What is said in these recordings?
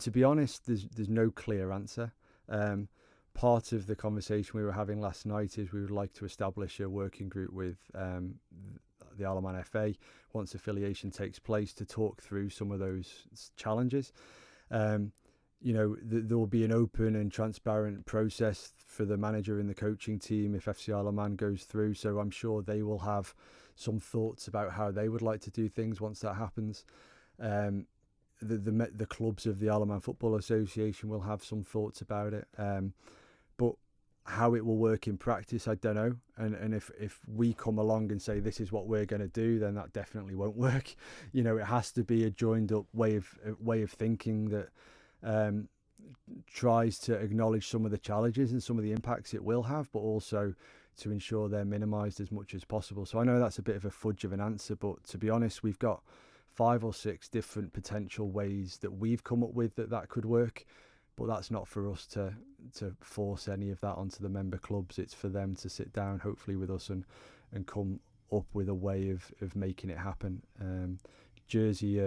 To be honest, there's no clear answer. Part of the conversation we were having last night is we would like to establish a working group with the Isle of Man FA once affiliation takes place to talk through some of those challenges. There will be an open and transparent process for the manager and the coaching team if FC Isle of Man goes through. So I'm sure they will have some thoughts about how they would like to do things once that happens. The clubs of the Isle of Man Football Association will have some thoughts about it. But how it will work in practice, I don't know. And if we come along and say this is what we're going to do, then that definitely won't work. It has to be a joined up way of thinking that tries to acknowledge some of the challenges and some of the impacts it will have, but also to ensure they're minimised as much as possible. So I know that's a bit of a fudge of an answer, but to be honest, we've got 5 or 6 different potential ways that we've come up with that could work, but that's not for us to force any of that onto the member clubs. It's for them to sit down, hopefully with us, and come up with a way of making it happen. Jersey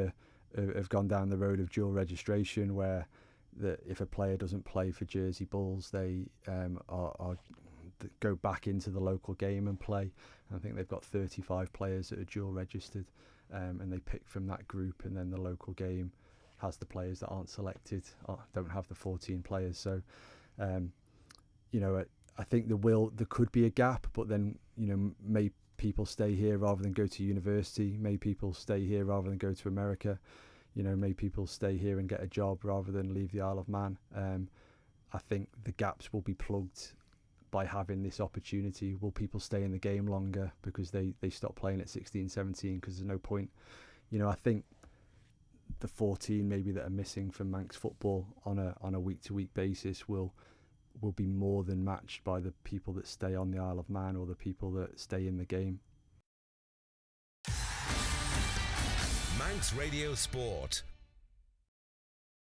have gone down the road of dual registration, where if a player doesn't play for Jersey Bulls, they go back into the local game and play. And I think they've got 35 players that are dual registered, and they pick from that group, and then the local game has the players that aren't selected, don't have the 14 players. So I think there could be a gap, but then may people stay here rather than go to university, may people stay here rather than go to America, may people stay here and get a job rather than leave the Isle of Man. I think the gaps will be plugged by having this opportunity. Will people stay in the game longer because they stop playing at 16, 17 because there's no point? I think the 14 maybe that are missing from Manx football on a week-to-week basis will be more than matched by the people that stay on the Isle of Man or the people that stay in the game. Manx Radio Sport.